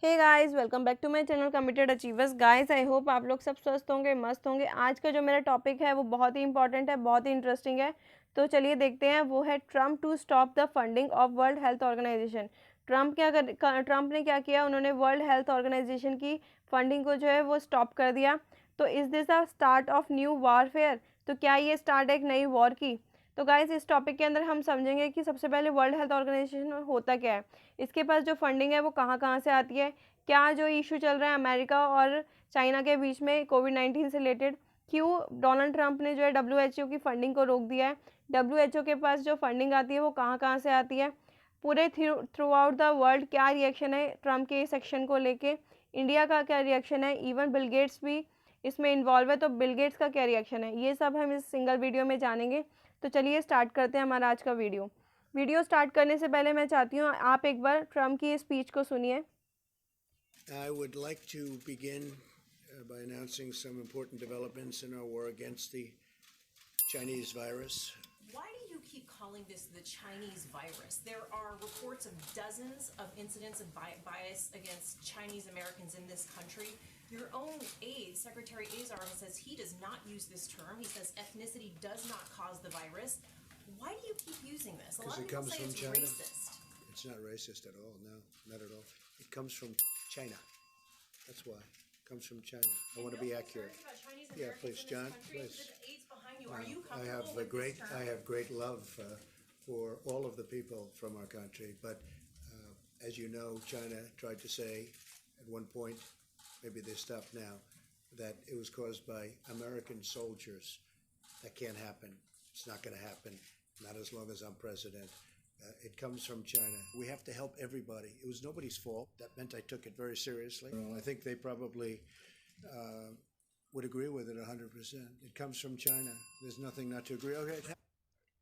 Hey guys, welcome back to my channel Committed Achievers. Guys, I hope आप लोग सब स्वस्थ होंगे, मस्त होंगे। आज का जो मेरा टॉपिक है वो बहुत ही इंपॉर्टेंट है, बहुत ही इंटरेस्टिंग है। तो चलिए देखते हैं। वो है Trump to stop the funding of World health Organization. Trump ने क्या किया? उन्होंने वर्ल्ड हेल्थ ऑर्गेनाइजेशन की फंडिंग को जो है वो स्टॉप कर दिया। तो is this a start of new warfare? तो क्या ये स्टार्ट है एक नई वॉर की? तो गाइस, इस टॉपिक के अंदर हम समझेंगे कि सबसे पहले वर्ल्ड हेल्थ ऑर्गेनाइजेशन होता क्या है, इसके पास जो फंडिंग है वो कहाँ कहाँ से आती है, क्या जो इशू चल रहा है अमेरिका और चाइना के बीच में कोविड-19 से रिलेटेड, क्यों डोनाल्ड ट्रंप ने जो है डब्ल्यूएचओ की फंडिंग को रोक दिया है, डब्ल्यूएचओ के पास जो फंडिंग आती है वो कहाँ कहाँ से आती है, पूरे थ्रू आउट द वर्ल्ड क्या रिएक्शन है ट्रंप के इस एक्शन को लेके, इंडिया का क्या रिएक्शन है, इवन बिल गेट्स भी इसमें इन्वॉल्व है तो बिल गेट्स का क्या रिएक्शन है, ये सब हम इस सिंगल वीडियो में जानेंगे। तो चलिए स्टार्ट करते हैं हमारा आज का वीडियो स्टार्ट करने से पहले मैं चाहती हूँ आप एक बार ट्रंप की स्पीच को सुनिए। I would like to begin by announcing some important developments in our war against the Chinese virus. Why do you keep calling this the Chinese virus? There are reports of dozens of incidents of bias against Chinese Americans in this country. Your own aide, Secretary Azar, says he does not use this term. He says ethnicity does not cause the virus. Why do you keep using this? A lot of people say it's racist. It's not racist at all. No, not at all. It comes from China. That's why. It comes from China. I want to be accurate. Yeah, please, John, please. I have great love for all of the people from our country, but as you know, China tried to say at one point, maybe they stopped now, that it was caused by American soldiers. That can't happen. It's not going to happen. Not as long as I'm president. It comes from China. We have to help everybody. It was nobody's fault. That meant I took it very seriously. I think they probably would agree with it 100%. It comes from China. There's nothing not to agree. Okay.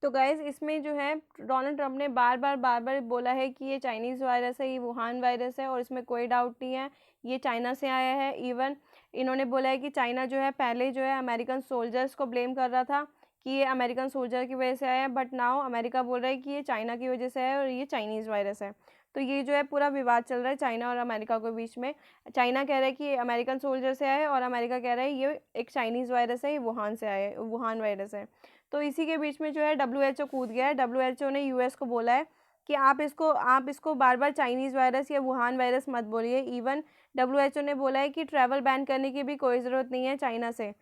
तो guys, इसमें जो है Donald Trump ने बार बार बोला है कि ये Chinese virus है, ये वुहान वायरस है और इसमें कोई डाउट नहीं है, ये चाइना से आया है। इवन इन्होंने बोला है कि चाइना जो है पहले जो है अमेरिकन सोल्जर्स को ब्लेम कर रहा था कि ये अमेरिकन सोल्जर की वजह से आया है, बट नाउ अमेरिका बोल रहा है कि ये चाइना की वजह से है और ये चाइनीज़ वायरस है। तो ये जो है पूरा विवाद चल रहा है चाइना और अमेरिका के बीच में। चाइना कह रहा है कि ये अमेरिकन सोल्जर से आया है और अमेरिका कह रहा है ये एक चाइनीज़ वायरस है, ये वुहान से आया है, वुहान वायरस है। तो इसी के बीच में जो है डब्ल्यूएचओ कूद गया है। डब्ल्यूएचओ ने यूएस को बोला है कि आप इसको बार-बार चाइनीज़ वायरस या वुहान वायरस मत बोलिए। इवन डब्ल्यूएचओ ने बोला है कि ट्रैवल बैन करने की भी कोई ज़रूरत नहीं है चाइना से।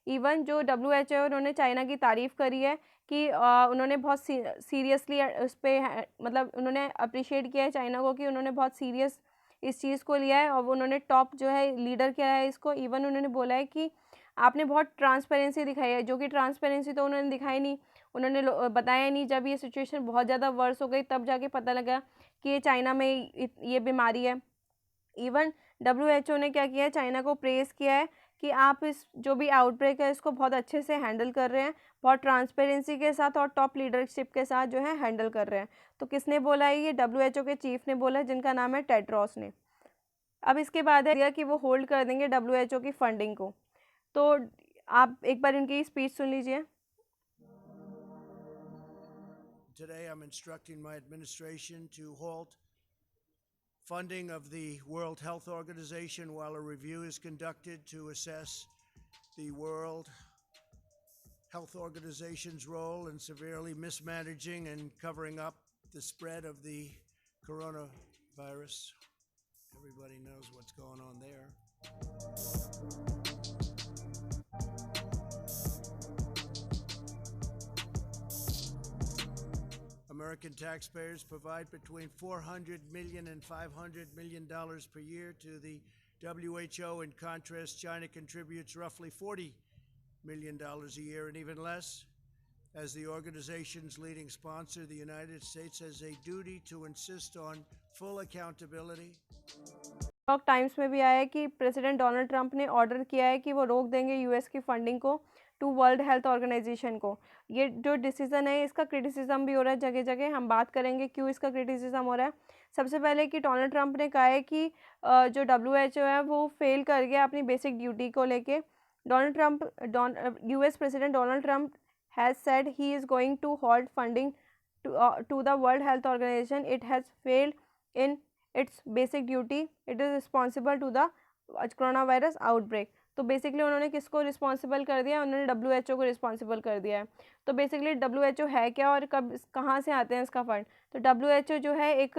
इवन जो डब्ल्यूएचओ है उन्होंने चाइना की तारीफ़ करी है कि उन्होंने बहुत सीरियसली उस पे मतलब उन्होंने अप्रिशिएट किया है चाइना को कि उन्होंने बहुत सीरियस इस चीज़ को लिया है और उन्होंने टॉप जो है लीडर किया है इसको। इवन उन्होंने बोला है कि आपने बहुत ट्रांसपेरेंसी दिखाई है, जो कि ट्रांसपेरेंसी तो उन्होंने दिखाई नहीं। उन्होंने बताया नहीं, जब ये सिचुएशन बहुत ज़्यादा वर्स हो गई तब जाके पता लगा कि ये चाइना में ये बीमारी है। इवन डब्ल्यूएचओ ने क्या किया है, चाइना को प्रेज़ किया है कि आप इस जो भी आउटब्रेक है इसको बहुत अच्छे से हैंडल कर रहे हैं, बहुत ट्रांसपेरेंसी के साथ और टॉप लीडरशिप के साथ जो है हैंडल कर रहे हैं। तो किसने बोला है? ये डब्ल्यूएचओ के चीफ ने बोला है, जिनका नाम है टेड्रोस ने। अब इसके बाद है कि वो होल्ड कर देंगे डब्ल्यूएचओ की फंडिंग को। तो आप एक बार इनकी स्पीच सुन लीजिए। Today I'm instructing my administration to halt funding of the World Health Organization while a review is conducted to assess the World Health Organization's role in severely mismanaging and covering up the spread of the coronavirus. Everybody knows what's going on there. American taxpayers provide between $400 million and $500 million per year to the WHO. In contrast, China contributes roughly $40 million a year and even less. As the organization's leading sponsor, the United States has a duty to insist on full accountability. New York times में भी आया है कि president Donald Trump ने order किया है कि वो रोक देंगे यूएस की फंडिंग को टू वर्ल्ड हेल्थ ऑर्गेनाइजेशन को। ये जो डिसीज़न है इसका क्रिटिसिज्म भी हो रहा है जगह जगह, हम बात करेंगे क्यों इसका क्रिटिसिज्म हो रहा है। सबसे पहले कि डोनाल्ड ट्रंप ने कहा है कि जो डब्ल्यूएचओ है वो फेल कर गया अपनी बेसिक ड्यूटी को लेके। US president Donald Trump has said he is going to halt funding to the World Health Organization. It has failed in its basic duty, it is responsible to the corona virus outbreak. तो basically उन्होंने किसको responsible कर दिया, उन्होंने WHO को responsible कर दिया है। तो बेसिकली WHO है क्या और कब कहाँ से आते हैं इसका फंड? तो WHO जो है एक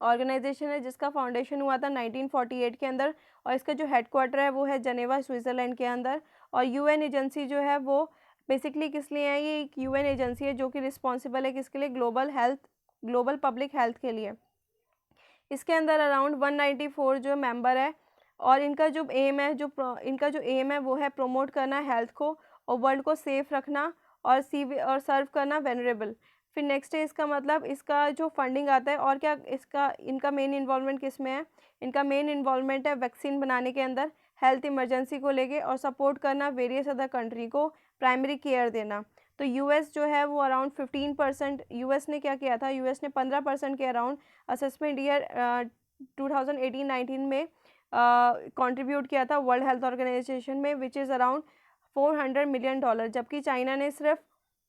ऑर्गेनाइजेशन है जिसका फाउंडेशन हुआ था 1948 के अंदर, और इसका जो हेडक्वार्टर है वो है जनेवा स्विट्ज़रलैंड के अंदर। और UN एजेंसी जो है वो बेसिकली किस लिए है, ये एक UN एजेंसी है जो कि रिस्पॉन्सिबल है किसके लिए, ग्लोबल पब्लिक हेल्थ के लिए। इसके अंदर अराउंड 194 जो मेंबर है, और इनका जो एम है वो है प्रमोट करना हेल्थ को और वर्ल्ड को सेफ रखना और सर्व करना वेनरेबल। फिर नेक्स्ट है इसका मतलब इसका जो फंडिंग आता है, और क्या इनका मेन इन्वॉल्वमेंट किस में है, इनका मेन इन्वॉल्वमेंट है वैक्सीन बनाने के अंदर, हेल्थ इमरजेंसी को लेके, और सपोर्ट करना वेरियस अदर कंट्री को, प्राइमरी केयर देना। तो यूएस जो है वो अराउंड 15%, यूएस ने क्या किया था, यूएस ने 15% के अराउंड असेसमेंट ईयर 2018-19 में कंट्रीब्यूट किया था वर्ल्ड हेल्थ ऑर्गेनाइजेशन में, विच इज़ अराउंड $400 मिलियन, जबकि चाइना ने सिर्फ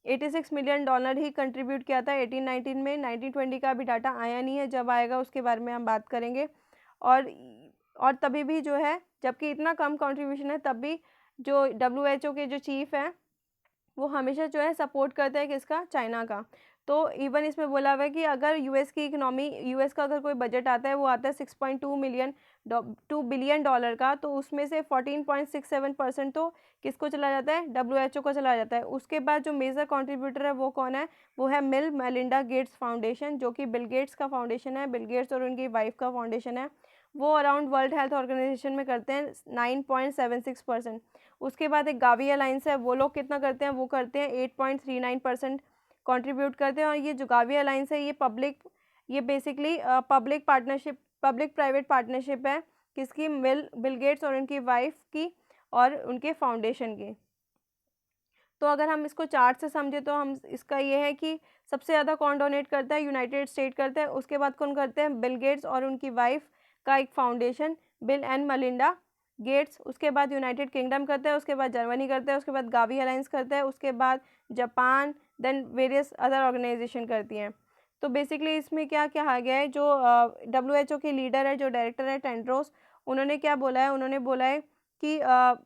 $86 मिलियन ही कंट्रीब्यूट किया था 18-19 में। 19-20 का अभी डाटा आया नहीं है, जब आएगा उसके बारे में हम बात करेंगे। और तभी भी जो है, जबकि इतना कम कंट्रीब्यूशन है, तब भी जो WHO के जो चीफ हैं वो हमेशा जो है सपोर्ट करते हैं किसका, चाइना का। तो इवन इसमें बोला हुआ है कि अगर यूएस की इकनॉमी, यूएस का अगर कोई बजट आता है वो आता है $6.2 बिलियन का, तो उसमें से 14.67% तो किसको चला जाता है, WHO को चला जाता है। उसके बाद जो मेजर कंट्रीब्यूटर है वो कौन है, वो है मेलिंडा गेट्स फाउंडेशन, जो कि बिल गेट्स का फाउंडेशन है, बिल गेट्स और उनकी वाइफ का फाउंडेशन है। वो अराउंड वर्ल्ड हेल्थ ऑर्गेनाइजेशन में करते हैं 9.76%। उसके बाद एक गावी अलायंस है, वो लोग कितना करते हैं, वो करते हैं 8.39% कंट्रीब्यूट करते हैं। और ये जो गावी अलायंस है ये बेसिकली पब्लिक प्राइवेट पार्टनरशिप है किसकी, बिल गेट्स और उनकी वाइफ की और उनके फाउंडेशन की। तो अगर हम इसको चार्ट से समझे तो हम इसका ये है कि सबसे ज़्यादा कौन डोनेट करता है, यूनाइटेड स्टेट करता है। उसके बाद कौन करते हैं, बिल गेट्स और उनकी वाइफ का एक foundation, bill and Melinda Gates. उसके बाद यूनाइटेड किंगडम करता है, उसके बाद जर्मनी करता है, उसके बाद गावी अलायंस करता है, उसके बाद Japan, then various other organization करती हैं। तो बेसिकली इसमें क्या कहा गया है, जो WHO के लीडर है, जो डायरेक्टर है टेड्रोस, उन्होंने क्या बोला है, उन्होंने बोला है कि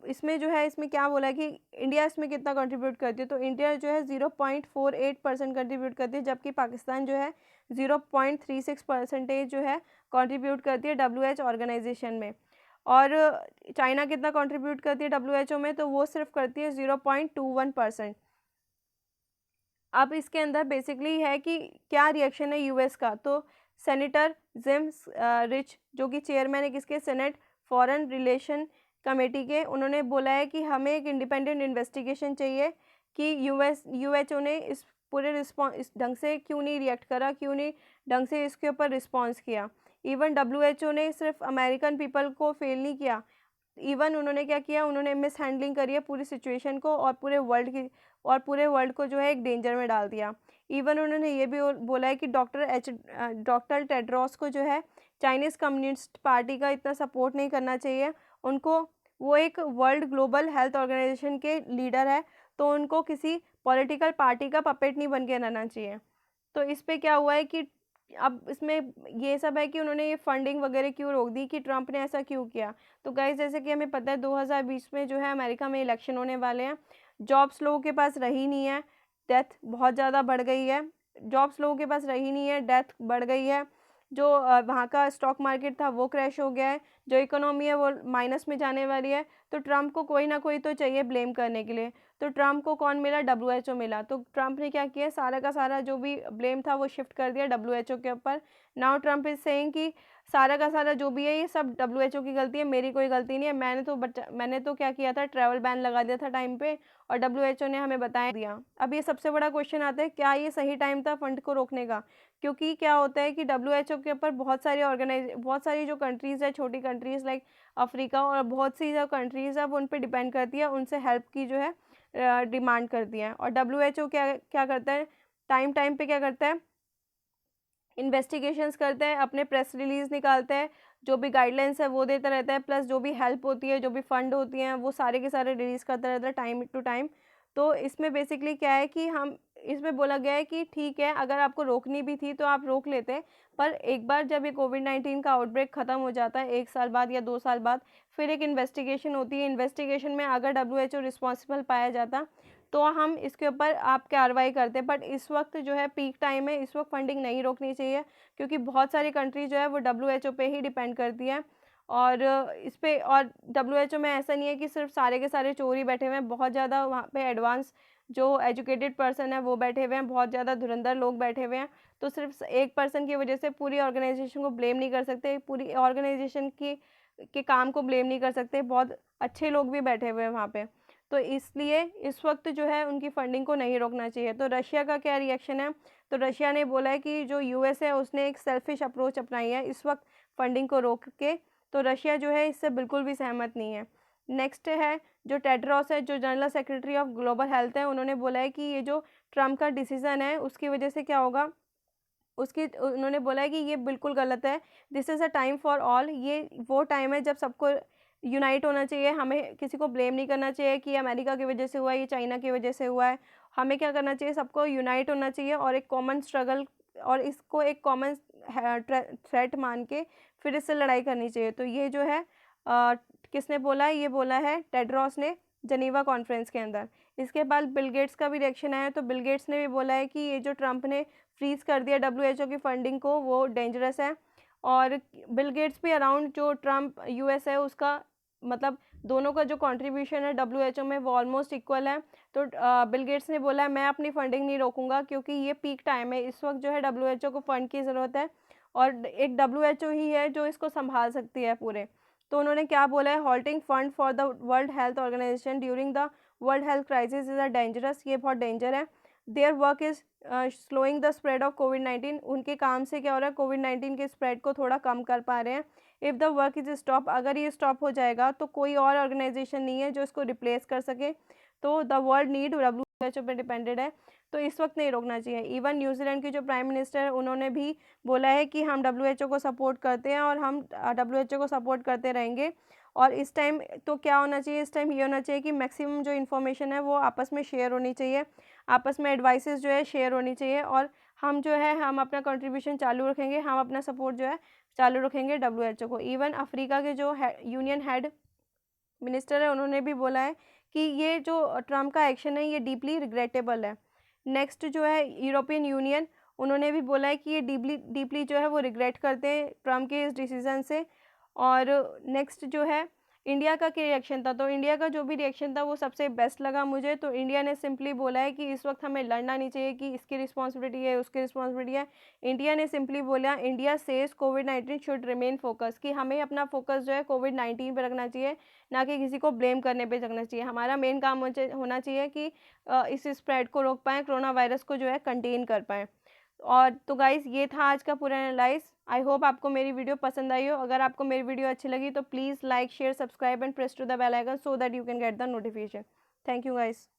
इसमें जो है, इसमें क्या बोला है कि इंडिया इसमें कितना कंट्रीब्यूट करती है। तो इंडिया जो है 0.48% कंट्रीब्यूट करती है, जबकि पाकिस्तान जो है 0.36% जो है कंट्रीब्यूट करती है WHO ऑर्गेनाइजेशन में। और चाइना कितना कंट्रीब्यूट करती है WHO में, तो वो सिर्फ करती है 0.21%। अब इसके अंदर बेसिकली है कि क्या रिएक्शन है यूएस का। तो सेनेटर जिम रिच, जो कि चेयरमैन है किसके, सेनेट फॉरेन रिलेशन कमेटी के, उन्होंने बोला है कि हमें एक इंडिपेंडेंट इन्वेस्टिगेशन चाहिए कि WHO ने इस पूरे इस ढंग से क्यों नहीं रिएक्ट करा, क्यों नहीं ढंग से इसके ऊपर रिस्पॉन्स किया। इवन WHO ने सिर्फ अमेरिकन पीपल को फेल नहीं किया, इवन उन्होंने क्या किया, उन्होंने मिस हैंडलिंग करी है पूरी सिचुएशन को, और पूरे वर्ल्ड को जो है एक डेंजर में डाल दिया। इवन उन्होंने ये भी बोला है कि डॉक्टर टेड्रोस को जो है चाइनीज़ कम्युनिस्ट पार्टी का इतना सपोर्ट नहीं करना चाहिए उनको। वो एक वर्ल्ड ग्लोबल हेल्थ ऑर्गेनाइजेशन के लीडर है, तो उनको किसी पॉलिटिकल पार्टी का पपेट नहीं बन के रहना चाहिए। तो इस पे क्या हुआ है कि अब इसमें ये सब है कि उन्होंने ये फंडिंग वगैरह क्यों रोक दी, कि ट्रंप ने ऐसा क्यों किया। तो गाइस, जैसे कि हमें पता है 2020 में जो है अमेरिका में इलेक्शन होने वाले हैं, जॉब्स लोगों के पास रही नहीं है, डेथ बहुत ज़्यादा बढ़ गई है, जॉब्स लोगों के पास रही नहीं है, डेथ बढ़ गई है, जो वहाँ का स्टॉक मार्केट था वो क्रैश हो गया है, जो इकोनॉमी है वो माइनस में जाने वाली है। तो ट्रंप को कोई ना कोई तो चाहिए ब्लेम करने के लिए। तो ट्रंप को कौन मिला, WHO मिला। तो ट्रंप ने क्या किया, सारा का सारा जो भी ब्लेम था वो शिफ्ट कर दिया WHO के ऊपर। नाउ ट्रंप इज सेइंग कि सारा का सारा जो भी है ये सब WHO की गलती है, मेरी कोई गलती नहीं है, मैंने तो क्या किया था, ट्रैवल बैन लगा दिया था टाइम पे, और WHO ने हमें बताया दिया। अब ये सबसे बड़ा क्वेश्चन आता है, क्या ये सही टाइम था फंड को रोकने का। क्योंकि क्या होता है कि WHO के ऊपर बहुत सारी जो कंट्रीज़ है, छोटी कंट्रीज़ लाइक अफ्रीका, और बहुत सी जो कंट्रीज़ है वो उन पर डिपेंड करती है, उनसे हेल्प की जो है डिमांड करती हैं। और WHO क्या करता है, टाइम पे क्या करता है, इन्वेस्टिगेशंस करते हैं, अपने प्रेस रिलीज़ निकालते हैं, जो भी गाइडलाइंस है वो देता रहता है, प्लस जो भी हेल्प होती है, जो भी फंड होती हैं, वो सारे के सारे रिलीज़ करता रहता है टाइम टू टाइम। तो इसमें बेसिकली क्या है कि हम इसमें बोला गया है कि ठीक है, अगर आपको रोकनी भी थी तो आप रोक लेते, पर एक बार जब ये कोविड-19 का आउटब्रेक ख़त्म हो जाता है 1 साल बाद या 2 साल बाद, फिर एक इन्वेस्टिगेशन होती है। इन्वेस्टिगेशन में अगर डब्ल्यूएचओ रिस्पॉन्सिबल पाया जाता तो हम इसके ऊपर आप कार्रवाई करते। बट इस वक्त जो है पीक टाइम है, इस वक्त फंडिंग नहीं रोकनी चाहिए, क्योंकि बहुत सारी कंट्री जो है वो डब्ल्यूएचओ पे ही डिपेंड करती है। और इस पे और डब्ल्यूएचओ में ऐसा नहीं है कि सिर्फ सारे के सारे चोर ही बैठे हुए हैं, बहुत ज़्यादा वहाँ पे एडवांस जो एजुकेटेड पर्सन है वो बैठे हुए हैं, बहुत ज़्यादा धुरंधर लोग बैठे हुए हैं। तो सिर्फ एक पर्सन की वजह से पूरी ऑर्गेनाइजेशन को ब्लेम नहीं कर सकते, पूरी ऑर्गेनाइजेशन की के काम को ब्लेम नहीं कर सकते, बहुत अच्छे लोग भी बैठे हुए हैं वहाँ पे। तो इसलिए इस वक्त जो है उनकी फंडिंग को नहीं रोकना चाहिए। तो रशिया का क्या रिएक्शन है? तो रशिया ने बोला है कि जो यूएस है उसने एक सेल्फिश अप्रोच अपनाई है इस वक्त फंडिंग को रोक के, तो रशिया जो है इससे बिल्कुल भी सहमत नहीं है। नेक्स्ट है जो टेड्रोस है, जो general secretary of global health है, उन्होंने बोला है कि ये जो ट्रम्प का डिसीज़न है उसकी वजह से क्या होगा, उसकी उन्होंने बोला है कि ये बिल्कुल गलत है। This is a time for all, ये वो टाइम है जब सबको यूनाइट होना चाहिए, हमें किसी को ब्लेम नहीं करना चाहिए कि अमेरिका की वजह से हुआ है, ये चाइना की वजह से हुआ है। हमें क्या करना चाहिए, सबको यूनाइट होना चाहिए और एक कॉमन स्ट्रगल और इसको एक कॉमन थ्रेट मान के फिर इससे लड़ाई करनी चाहिए। तो ये जो है किसने बोला है? ये बोला है टेड्रोस ने जनीवा कॉन्फ्रेंस के अंदर। इसके बाद बिल गेट्स का भी रिएक्शन आया, तो बिल गेट्स ने भी बोला है कि ये जो ट्रम्प ने फ्रीज़ कर दिया डब्ल्यूएचओ की फंडिंग को वो डेंजरस है। और बिल गेट्स भी अराउंड जो ट्रम्प यूएस है उसका मतलब दोनों का जो कंट्रीब्यूशन है डब्ल्यूएचओ में वो ऑलमोस्ट इक्वल है। तो बिल गेट्स ने बोला है मैं अपनी फंडिंग नहीं रोकूंगा, क्योंकि ये पीक टाइम है, इस वक्त जो है डब्ल्यूएचओ को फंड की ज़रूरत है और एक डब्ल्यूएचओ ही है जो इसको संभाल सकती है पूरे। तो उन्होंने क्या बोला है, halting fund for the world health organisation during the world health crisis is a dangerous, ये बहुत डेंजर है। There work is slowing the spread of कोविड-19, उनके काम से क्या हो रहा है, कोविड-19 के स्प्रेड को थोड़ा कम कर पा रहे हैं। If the work is stop, अगर ये स्टॉप हो जाएगा तो कोई और ऑर्गेनाइजेशन नहीं है जो इसको रिप्लेस कर सके। तो द वर्ल्ड नीड डब्ल्यूएचओ पे डिपेंडेड है, तो इस वक्त नहीं रोकना चाहिए। इवन न्यूजीलैंड की जो प्राइम मिनिस्टर है उन्होंने भी बोला है कि हम डब्ल्यूएचओ को सपोर्ट करते हैं और हम डब्ल्यूएचओ को सपोर्ट करते रहेंगे। और इस टाइम तो क्या होना चाहिए, इस टाइम ये होना चाहिए कि मैक्सिमम जो इन्फॉर्मेशन है वो आपस में शेयर होनी चाहिए, आपस में एडवाइसेस जो है शेयर होनी चाहिए, और हम जो है हम अपना कंट्रीब्यूशन चालू रखेंगे, हम अपना सपोर्ट जो है चालू रखेंगे डब्ल्यूएचओ को। इवन अफ्रीका के जो यूनियन हेड मिनिस्टर है उन्होंने भी बोला है कि ये जो ट्रम्प का एक्शन है ये डीपली रिग्रेटेबल है। नेक्स्ट जो है यूरोपियन यूनियन, उन्होंने भी बोला है कि ये डीपली डीपली जो है वो रिग्रेट करते हैं ट्रम्प के इस डिसीज़न से। और नेक्स्ट जो है इंडिया का क्या रिएक्शन था, तो इंडिया का जो भी रिएक्शन था वो सबसे बेस्ट लगा मुझे। तो इंडिया ने सिंपली बोला है कि इस वक्त हमें लड़ना नहीं चाहिए कि इसकी रिस्पॉन्सिबिलिटी है उसकी रिस्पॉन्सिबिलिटी है। इंडिया ने सिंपली बोला, India says covid should remain focus, कि हमें अपना फोकस जो है कोविड-19 पे रखना चाहिए, ना कि किसी को ब्लेम करने पे रखना चाहिए। हमारा मेन काम होना चाहिए कि इस स्प्रेड को रोक पाएँ, कोरोना वायरस को जो है कंटेन कर पाएँ। और तो गाइज़ ये था आज का पूरा एनालाइज़। आई होप आपको मेरी वीडियो पसंद आई हो। अगर आपको मेरी वीडियो अच्छी लगी तो please like share subscribe and press to the bell icon so that you can get the notification. Thank you guys.